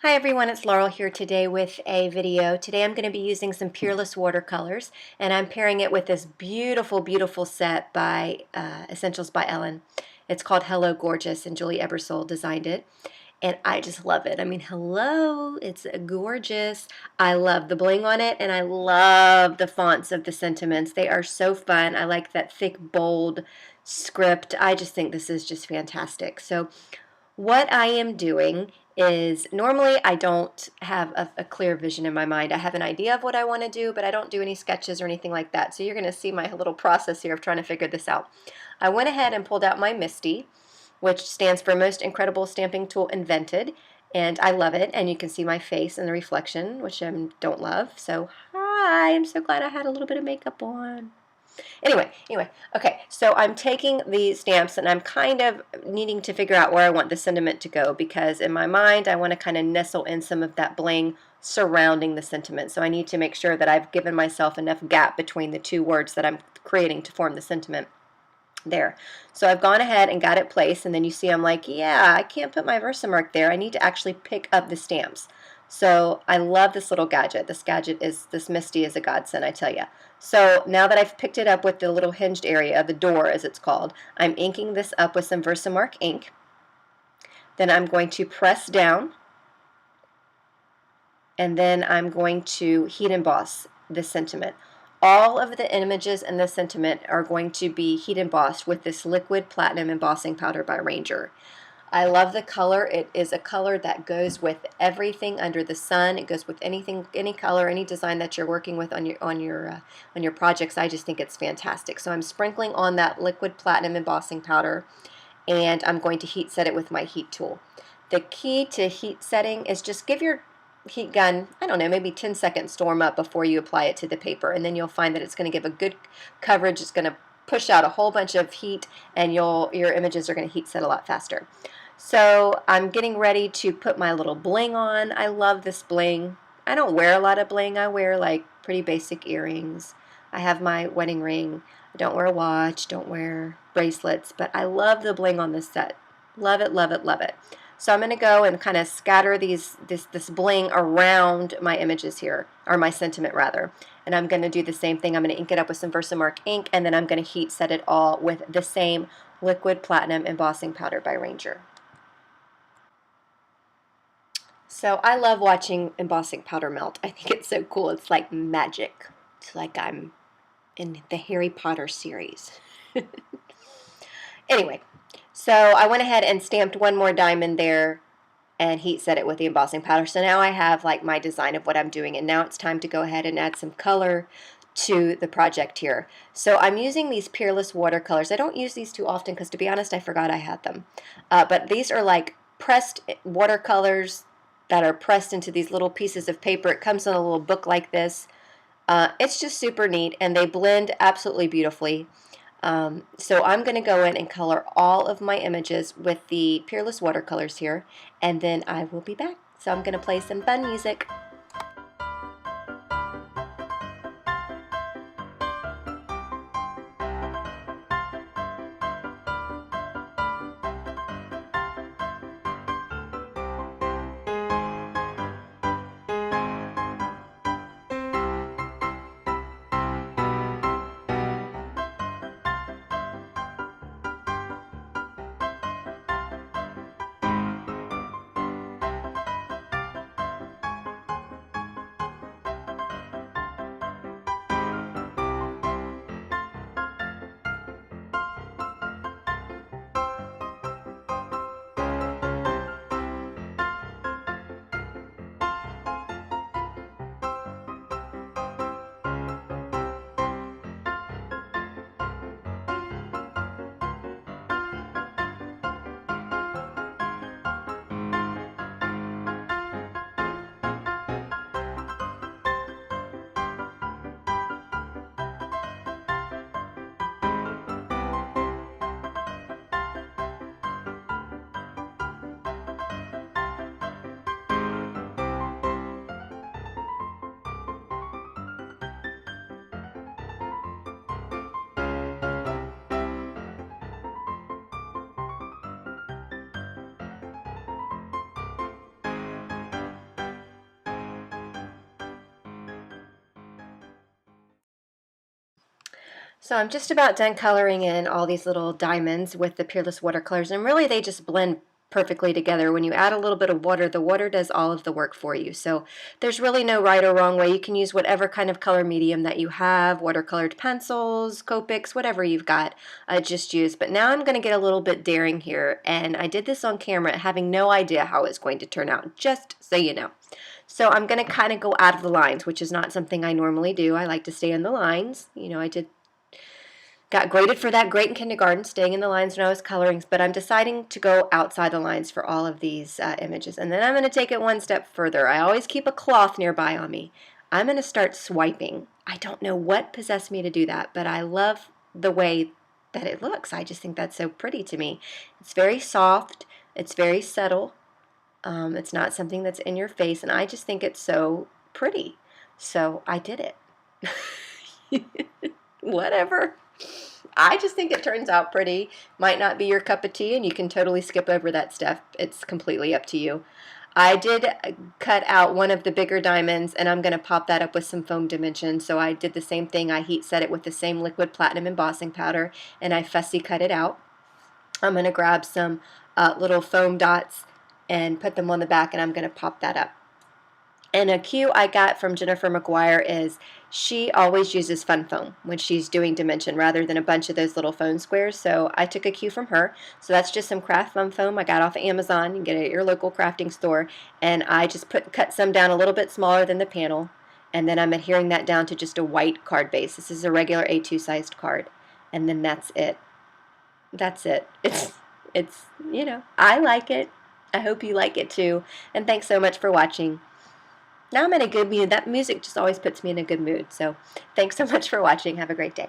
Hi everyone, it's Laurel here today with a video. Today I'm going to be using some Peerless Watercolors, and I'm pairing it with this beautiful, beautiful set by Essentials by Ellen. It's called Hello Gorgeous, and Julie Ebersole designed it, and I just love it. I mean, hello, it's gorgeous. I love the bling on it, and I love the fonts of the sentiments. They are so fun. I like that thick, bold script. I just think this is just fantastic. So what I am doing is normally I don't have a clear vision in my mind. I have an idea of what I want to do, but I don't do any sketches or anything like that. So you're going to see my little process here of trying to figure this out. I went ahead and pulled out my MISTI, which stands for Most Incredible Stamping Tool Invented, and I love it. And you can see my face in the reflection, which I don't love. So hi, I'm so glad I had a little bit of makeup on. Anyway, okay, so I'm taking the stamps and I'm kind of needing to figure out where I want the sentiment to go, because in my mind I want to kind of nestle in some of that bling surrounding the sentiment. So I need to make sure that I've given myself enough gap between the two words that I'm creating to form the sentiment there. So I've gone ahead and got it placed, and then you see I'm like, yeah, I can't put my Versamark there. I need to actually pick up the stamps. So I love this little gadget. This MISTI is a godsend, I tell you. So now that I've picked it up with the little hinged area, the door as it's called, I'm inking this up with some Versamark ink. Then I'm going to press down, and then I'm going to heat emboss the sentiment. All of the images in the sentiment are going to be heat embossed with this liquid platinum embossing powder by Ranger. I love the color. It is a color that goes with everything under the sun. It goes with anything, any color, any design that you're working with on your projects. I just think it's fantastic. So I'm sprinkling on that liquid platinum embossing powder, and I'm going to heat set it with my heat tool. The key to heat setting is just give your heat gun, I don't know, maybe 10 seconds to warm up before you apply it to the paper, and then you'll find that it's going to give a good coverage. It's going to push out a whole bunch of heat, and your images are going to heat set a lot faster. So I'm getting ready to put my little bling on. I love this bling. I don't wear a lot of bling. I wear like pretty basic earrings. I have my wedding ring. I don't wear a watch, don't wear bracelets, but I love the bling on this set. Love it, love it, love it. So I'm going to go and kind of scatter this bling around my images here, or my sentiment rather. And I'm going to do the same thing. I'm going to ink it up with some Versamark ink, and then I'm going to heat set it all with the same liquid platinum embossing powder by Ranger. So I love watching embossing powder melt. I think it's so cool. It's like magic. It's like I'm in the Harry Potter series. Anyway, so I went ahead and stamped one more diamond there and heat set it with the embossing powder. So now I have like my design of what I'm doing, and now it's time to go ahead and add some color to the project here. So I'm using these Peerless Watercolors. I don't use these too often because, to be honest, I forgot I had them. But these are like pressed watercolors that are pressed into these little pieces of paper. It comes in a little book like this. It's just super neat, and they blend absolutely beautifully. So I'm going to go in and color all of my images with the Peerless Watercolors here, and then I will be back. So I'm going to play some fun music. So I'm just about done coloring in all these little diamonds with the Peerless watercolors, and really they just blend perfectly together. When you add a little bit of water, the water does all of the work for you. So there's really no right or wrong way. You can use whatever kind of color medium that you have, watercolored pencils, Copics, whatever you've got, just use. But now I'm going to get a little bit daring here, and I did this on camera having no idea how it's going to turn out, just so you know. So I'm going to kind of go out of the lines, which is not something I normally do. I like to stay in the lines. You know, got graded for that great in kindergarten, staying in the lines when I was coloring, but I'm deciding to go outside the lines for all of these images. And then I'm going to take it one step further. I always keep a cloth nearby on me. I'm going to start swiping. I don't know what possessed me to do that, but I love the way that it looks. I just think that's so pretty to me. It's very soft. It's very subtle. It's not something that's in your face, and I just think it's so pretty. So I did it. Whatever. I just think it turns out pretty. Might not be your cup of tea, and you can totally skip over that stuff. It's completely up to you. I did cut out one of the bigger diamonds, and I'm going to pop that up with some foam dimension. So I did the same thing. I heat set it with the same liquid platinum embossing powder, and I fussy cut it out. I'm going to grab some little foam dots and put them on the back, and I'm going to pop that up. And a cue I got from Jennifer McGuire is she always uses fun foam when she's doing dimension rather than a bunch of those little foam squares. So I took a cue from her. So that's just some craft fun foam I got off of Amazon. You can get it at your local crafting store. And I just cut some down a little bit smaller than the panel. And then I'm adhering that down to just a white card base. This is a regular A2 sized card. And then that's it. That's it. It's you know, I like it. I hope you like it too. And thanks so much for watching. Now I'm in a good mood. That music just always puts me in a good mood. So thanks so much for watching. Have a great day.